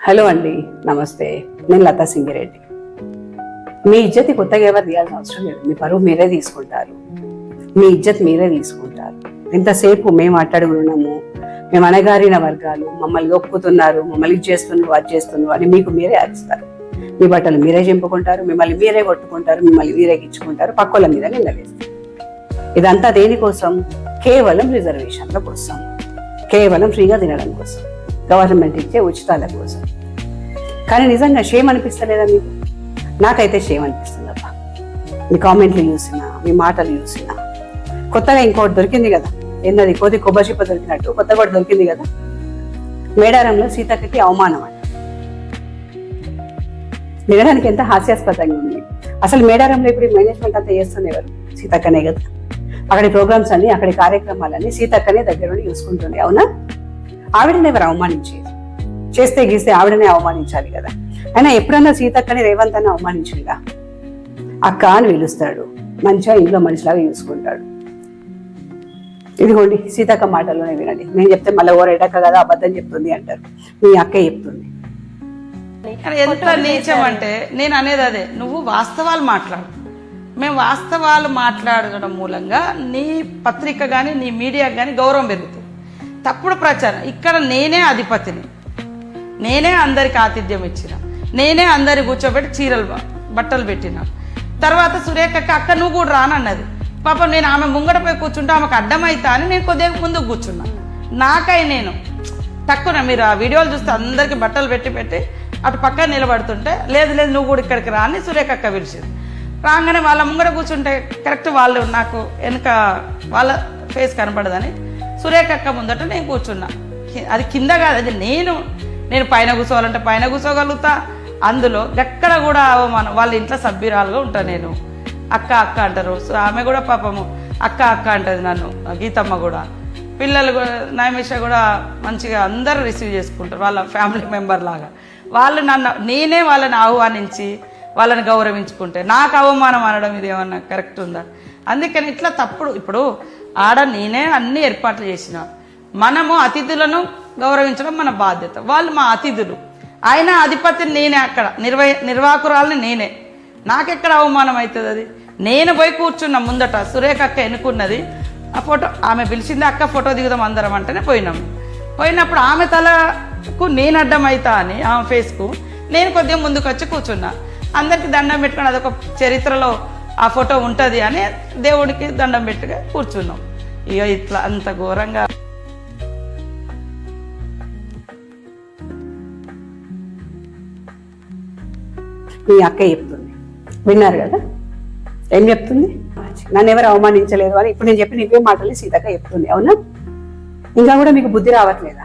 Hello అండి, నమస్తే. నేను లతా సింగిరెడ్డి. మీ ఇజ్జతి కొత్తగా ఎవరు తీయాల్సిన అవసరం లేదు. మీ పరువు మీరే తీసుకుంటారు, మీ ఇజ్జత్ మీరే తీసుకుంటారు. ఇంతసేపు మేము మాట్లాడుకున్నాము, మేము అణగారిన వర్గాలు, మమ్మల్ని ఒప్పుకుతున్నారు, మమ్మల్ని చేస్తున్నారు, అది చేస్తున్నారు అని మీకు మీరే అరుస్తారు. మీ బట్టలు మీరే చింపుకుంటారు, మిమ్మల్ని మీరే కొట్టుకుంటారు, మిమ్మల్ని మీరే గిచ్చుకుంటారు, పక్కల మీద నిందలేస్తారు. ఇదంతా దేనికోసం? కేవలం రిజర్వేషన్ల కోసం, కేవలం ఫ్రీగా తినడం కోసం, గవర్నమెంట్ ఇచ్చే ఉచితాల కోసం. కానీ నిజంగా షేమ్ అనిపిస్తలేదా మీకు? నాకైతే షేమ్ అనిపిస్తుందబ్బా. మీ కామెంట్లు చూసినా, మీ మాటలు చూసినా. కొత్తగా ఇంకోటి దొరికింది కదా, ఏంటది? కొబ్బరి చిప్ప దొరికినట్టు కొత్తగా ఒకటి దొరికింది కదా. మేడారంలో సీతక్కకి అవమానం అంట. వినడానికి ఎంత హాస్యాస్పదంగా ఉంది. అసలు మేడారంలో ఇప్పుడు మేనేజ్మెంట్ అంతా చేస్తుంది ఎవరు? సీతక్కనే కదా. అక్కడి ప్రోగ్రామ్స్ అన్ని, అక్కడి కార్యక్రమాలన్నీ సీతక్కనే దగ్గర నుండి చూసుకుంటుంది. అవునా? ఆవిడని ఎవరు అవమానించేది? చేస్తే గీస్తే ఆవిడనే అవమానించాలి కదా. అయినా ఎప్పుడన్నా సీతక్కని రేవంత్ అని అవమానించిందా? అక్క అని పిలుస్తాడు, మంచిగా ఇంట్లో మనిషిలాగా చూసుకుంటాడు. ఇదిగోండి సీతక్క మాటల్లోనే వినండి. నేను చెప్తే మళ్ళీ ఓరేటక్క కదా అబద్ధం చెప్తుంది అంటారు. మీ అక్కే చెప్తుంది. ఎంత నీచం అంటే నేను అనేది అదే, నువ్వు వాస్తవాలు మాట్లాడు. మేము వాస్తవాలు మాట్లాడడం మూలంగా నీ పత్రిక కానీ నీ మీడియాకి కానీ గౌరవం పెరుగుతుంది. తప్పుడు ప్రచారం, ఇక్కడ నేనే అధిపతిని, నేనే అందరికి ఆతిథ్యం ఇచ్చిన, నేనే అందరి కూర్చోబెట్టి చీరలు బట్టలు పెట్టిన. తర్వాత సురేఖక్క అక్క నువ్వు కూడా రానన్నది. పాపం నేను ఆమె ముంగడపోయి కూర్చుంటే ఆమెకు అడ్డమైతా అని నేను కొద్దిగా ముందుకు కూర్చున్నా. నాకై నేను తక్కువ, మీరు ఆ వీడియోలు చూస్తే అందరికి బట్టలు పెట్టి అటు పక్కన నిలబడుతుంటే లేదు నువ్వు కూడా ఇక్కడికి రా అని సురేఖక్క పిలిచింది. రాగానే వాళ్ళ ముంగడ కూర్చుంటే కరెక్ట్ వాళ్ళు నాకు వెనుక వాళ్ళ ఫేస్ కనపడదని సురేఖక్క ముందట నేను కూర్చున్నా. అది కింద కాదు, అది నేను పైన కూర్చోవాలంటే పైన కూర్చోగలుగుతా. అందులో ఎక్కడ కూడా అవమానం. వాళ్ళ ఇంట్లో సభ్యురాలుగా ఉంటా నేను. అక్క అంటారు. సో ఆమె కూడా పాపము అక్క అంటది నన్ను. గీతమ్మ కూడా, పిల్లలు నైమిష కూడా మంచిగా అందరూ రిసీవ్ చేసుకుంటారు వాళ్ళ ఫ్యామిలీ మెంబర్ లాగా. వాళ్ళు నేనే వాళ్ళని ఆహ్వానించి వాళ్ళని గౌరవించుకుంటే నాకు అవమానం అనడం ఇది ఏమన్నా కరెక్ట్ ఉందా? అందుకని ఇట్లా తప్పుడు. ఇప్పుడు ఆడ నేనే అన్ని ఏర్పాట్లు చేసిన. మనము అతిథులను గౌరవించడం మన బాధ్యత. వాళ్ళు మా అతిథులు. ఆయన అధిపతిని నేనే, అక్కడ నిర్వాహకురాలని నేనే. నాకెక్కడ అవమానం అవుతుంది? అది నేను పోయి కూర్చున్నా ముందట. సురేఖ అక్క ఎన్నుకున్నది ఆ ఫోటో, ఆమె పిలిచింది, అక్క ఫోటో దిగుదాం అందరం అంటేనే పోయినాము. పోయినప్పుడు ఆమె తలకు నేను అడ్డం అవుతా అని ఆమె ఫేస్కు నేను కొద్దిగా ముందుకు వచ్చి కూర్చున్నా. అందరికి దండం పెట్టుకుని అదొక చరిత్రలో ఆ ఫోటో ఉంటుంది అని దేవుడికి దండం పెట్టుగా కూర్చున్నాం. ఇక ఇట్లా అంత ఘోరంగా మీ అక్క చెప్తుంది. విన్నారు కదా ఏం చెప్తుంది? నన్ను ఎవరు అవమానించలేదు అని ఇప్పుడు నేను చెప్పిన ఇవే మాటలు సీతక్క చెప్తుంది. అవునా? ఇంకా కూడా మీకు బుద్ధి రావట్లేదా?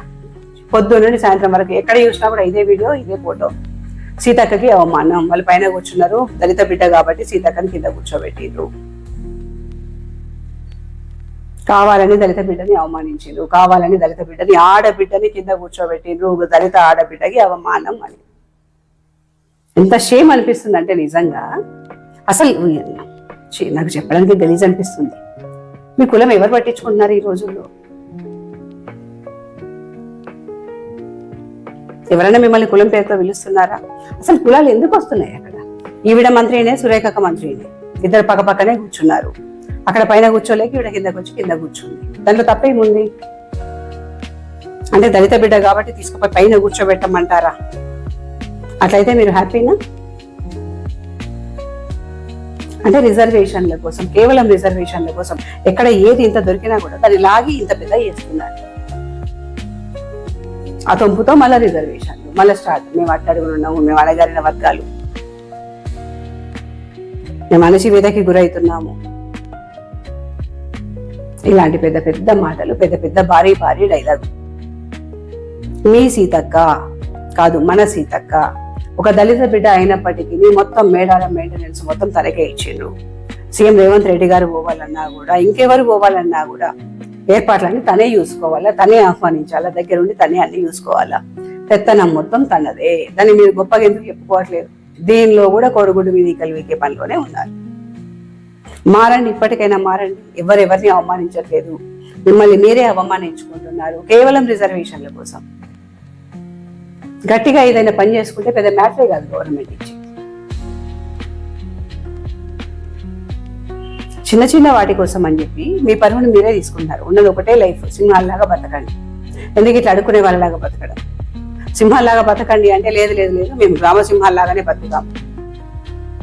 పొద్దున్న నుండి సాయంత్రం వరకు ఎక్కడ చూసినా కూడా ఇదే వీడియో, ఇదే ఫోటో. సీతక్కకి అవమానం. వాళ్ళు పైన కూర్చున్నారు, దళిత బిడ్డ కాబట్టి సీతక్కని కింద కూర్చోబెట్టిండ్రు. కావాలని దళిత బిడ్డని అవమానించిండ్రు, కావాలని దళిత బిడ్డని ఆడబిడ్డని కింద కూర్చోబెట్టిండ్రు. దళిత ఆడబిడ్డకి అవమానం అని. ఎంత షేమ్ అనిపిస్తుంది అంటే నిజంగా అసలు నాకు చెప్పడానికి గలీజ్ అనిపిస్తుంది. మీ కులం ఎవరు పట్టించుకుంటున్నారు ఈ రోజుల్లో? ఎవరైనా మిమ్మల్ని కులం పేరుతో పిలుస్తున్నారా? అసలు కులాలు ఎందుకు వస్తున్నాయి అక్కడ? ఈవిడ మంత్రినే, సురేఖక మంత్రినే, ఇద్దరు పక్కపక్కనే కూర్చున్నారు. అక్కడ పైన కూర్చోలేక ఈవిడ కిందకు వచ్చి కింద కూర్చుంది. దాంట్లో తప్పేముంది? అంటే దళిత బిడ్డ కాబట్టి తీసుకుపోయి పైన కూర్చోబెట్టమంటారా? అట్లయితే మీరు హ్యాపీనా? అంటే రిజర్వేషన్ల కోసం, కేవలం రిజర్వేషన్ల కోసం ఎక్కడ ఏది ఇంత దొరికినా కూడా దాన్ని లాగి ఇంత పెద్ద చేస్తున్నారు. ఆ తొంపుతో మళ్ళీ రిజర్వేషన్లు, మళ్ళీ స్టార్ట్. మేము అట్టడుగులు ఉన్నాము, మేము అణగారిన వర్గాలు, మేము అణచివేతకి గురవుతున్నాము. ఇలాంటి పెద్ద పెద్ద మాటలు, పెద్ద పెద్ద భారీ డైలాగ్. మీ సీతక్క కాదు, మన సీతక్క ఒక దళిత బిడ్డ అయినప్పటికీ మొత్తం మేడారం మెయింటెనెన్స్ మొత్తం తనకే ఇచ్చిండ్రు. సీఎం రేవంత్ రెడ్డి గారు పోవాలన్నా కూడా, ఇంకెవరు పోవాలన్నా కూడా ఏర్పాట్లన్నీ తనే చూసుకోవాలా, తనే ఆహ్వానించాలా, దగ్గరుండి తనే అన్ని చూసుకోవాలా. పెత్తనం మొత్తం తనదే. దాన్ని మీరు గొప్పగా ఎందుకు చెప్పుకోవట్లేదు? దీనిలో కూడా కోడిగుడ్డు మీద కలిగే పనిలోనే ఉన్నారు. మారండి, ఇప్పటికైనా మారండి. ఎవరెవరిని అవమానించట్లేదు. మిమ్మల్ని మీరే అవమానించుకుంటున్నారు కేవలం రిజర్వేషన్ల కోసం. గట్టిగా ఏదైనా పని చేసుకుంటే పెద్ద మ్యాటరే కాదు గవర్నమెంట్ ఇచ్చి. చిన్న చిన్న వాటి కోసం అని చెప్పి మీ పరువును మీరే తీసుకుంటారు. ఉన్నది ఒకటే లైఫ్, సింహాల్లాగా బతకండి. ఎందుకు ఇట్లా అడుక్కునే వాళ్ళలాగా బతకడం? సింహాల్లాగా బతకండి అంటే లేదు లేదు లేదు, మేము గ్రామ సింహాల్లాగానే బతుకుతాం,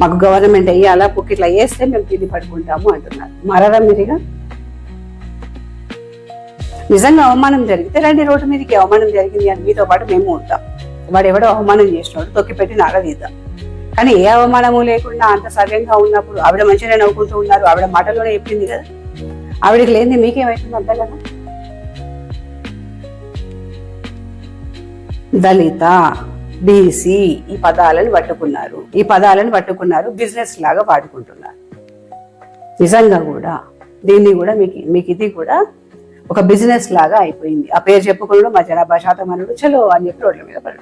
మాకు గవర్నమెంట్ అయ్యాలా, పుక్కిట్లా వేస్తే మేము తిండి పడుకుంటాము అంటున్నారు. మారారా మీరుగా? నిజంగా అవమానం జరిగితే రండి రోడ్డు మీదకి, అవమానం జరిగింది అని మీతో పాటు మేము ఉంటాం. వాడు ఎవడో అవమానం చేసినాడు తొక్కి పెట్టి నాగదీద్దాం. కానీ ఏ అవమానము లేకుండా అంత సవ్యంగా ఉన్నప్పుడు ఆవిడ మంచిగా నవ్వుకుంటూ ఉన్నారు. ఆవిడ మాటల్లోనే చెప్పింది కదా, ఆవిడకి లేనిది మీకేమైతుంది అంతేగా? దళిత, బీసీ ఈ పదాలను పట్టుకున్నారు, బిజినెస్ లాగా వాడుకుంటున్నారు. నిజంగా కూడా దీన్ని కూడా మీకు ఇది కూడా ఒక బిజినెస్ లాగా అయిపోయింది. ఆ పేరు చెప్పుకున్నాడు, మా జనాభా శాతం అనుడు, చలో అని చెప్పి రోడ్ల మీద పడు.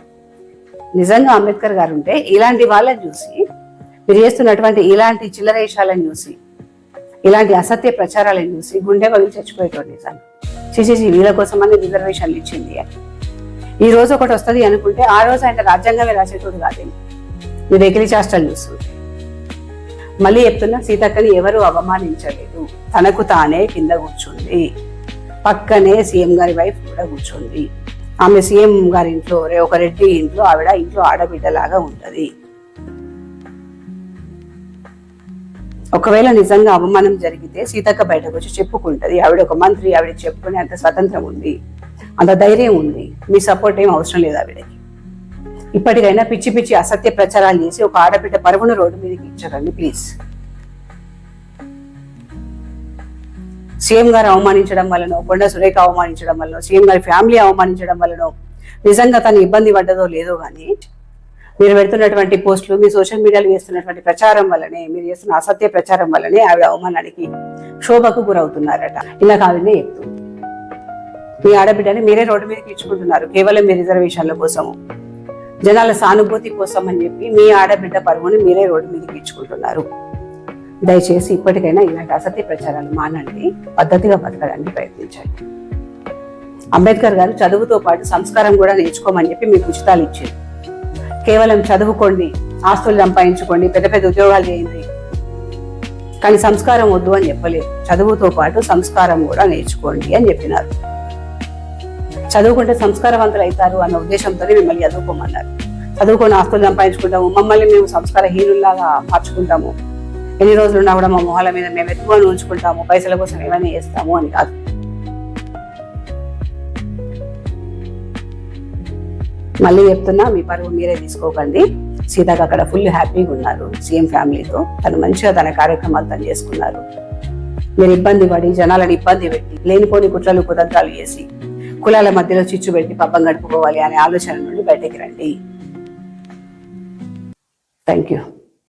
నిజంగా అంబేద్కర్ గారు ఉంటే ఇలాంటి వాళ్ళని చూసి, మీరు చేస్తున్నటువంటి ఇలాంటి చిల్లరేషాలను చూసి, ఇలాంటి అసత్య ప్రచారాలను చూసి గుండె పగిలి చచ్చిపోయేటోడు. నిజంగా చేసేసి వీళ్ళ కోసం అన్ని రిజర్వేషన్లు ఇచ్చింది అని ఈ రోజు ఒకటి వస్తుంది అనుకుంటే ఆ రోజు ఆయన రాజ్యాంగమే రాసేటోడు కాదేమి. మీరు ఎకిలి చేష్టలు చూస్తుంటే. మళ్ళీ చెప్తున్నా, సీతక్కని ఎవరు అవమానించలేదు, తనకు తానే కింద కూర్చుంది. పక్కనే సీఎం గారి వైఫ్ కూడా కూర్చుంది. ఆమె సీఎం గారి ఇంట్లో, ఒక రెడ్డి ఇంట్లో, ఆవిడ ఇంట్లో ఆడబిడ్డలాగా ఉంటది. ఒకవేళ నిజంగా అవమానం జరిగితే సీతక్క బయటకు వచ్చి చెప్పుకుంటది. ఆవిడ ఒక మంత్రి, ఆవిడ చెప్పుకునే అంత స్వతంత్రం ఉంది, అంత ధైర్యం ఉంది. మీ సపోర్ట్ ఏం అవసరం లేదు ఆవిడకి. ఇప్పటికైనా పిచ్చి పిచ్చి అసత్య ప్రచారాలు చేసి ఒక ఆడబిడ్డ పరువును రోడ్డు మీదకి ఇచ్చకండి ప్లీజ్. సీఎం గారు అవమానించడం వల్లనో, కొండ సురేఖ అవమానించడం వల్లనో, సీఎం గారి ఫ్యామిలీ అవమానించడం వల్లనో నిజంగా తను ఇబ్బంది పడ్డదో లేదో కానీ, మీరు పెడుతున్నటువంటి పోస్టులు, మీ సోషల్ మీడియాలో వేస్తున్నటువంటి ప్రచారం వల్లనే, మీరు చేస్తున్న అసత్య ప్రచారం వల్లనే ఆవిడ అవమానానికి, శోభకు గురవుతున్నారట. ఇలా ఆవిడనే చెప్తుంది. మీ ఆడబిడ్డని మీరే రోడ్డు మీదకి ఇచ్చుకుంటున్నారు కేవలం మీ రిజర్వేషన్ల కోసము, జనాల సానుభూతి కోసం అని చెప్పి మీ ఆడబిడ్డ పరువుని మీరే రోడ్డు మీదకి ఇచ్చుకుంటున్నారు. దయచేసి ఇప్పటికైనా ఇలాంటి అసత్య ప్రచారాలు మానండి, పద్ధతిగా బతకడానికి ప్రయత్నించండి. అంబేద్కర్ గారు చదువుతో పాటు సంస్కారం కూడా నేర్చుకోమని చెప్పి మీకు ఉచితాలు ఇచ్చారు. కేవలం చదువుకోండి, ఆస్తులు సంపాదించుకోండి, పెద్ద పెద్ద ఉద్యోగాలు చేయండి, కానీ సంస్కారం వద్దు అని చెప్పలేదు. చదువుతో పాటు సంస్కారం కూడా నేర్చుకోండి అని చెప్పినారు. చదువుకుంటే సంస్కారవంతులు అవుతారు అన్న ఉద్దేశంతోనే మిమ్మల్ని చదువుకోమన్నారు. చదువుకొని ఆస్తులు సంపాదించుకుంటాము, మమ్మల్ని మేము సంస్కారహీనుల్లాగా మార్చుకుంటాము, ఎన్ని రోజులు ఉన్నా కూడా మా మొహాల మీద మేము ఎక్కువ ఉంచుకుంటాము, పైసల కోసం ఏమైనా చేస్తాము అని కాదు. మళ్ళీ చెప్తున్నా, మీ పరువు మీరే తీసుకోకండి. సీతకు అక్కడ ఫుల్ హ్యాపీగా ఉన్నారు సీఎం ఫ్యామిలీతో. తను మంచిగా తన కార్యక్రమాలు తను చేసుకున్నారు. మీరు ఇబ్బంది పడి, జనాలను ఇబ్బంది పెట్టి, లేనిపోని కుట్రలు కుతంత్రాలు చేసి, కులాల మధ్యలో చిచ్చు పెట్టి పబ్బం గడుపుకోవాలి అనే ఆలోచన నుండి బయటకి రండి. Thank you.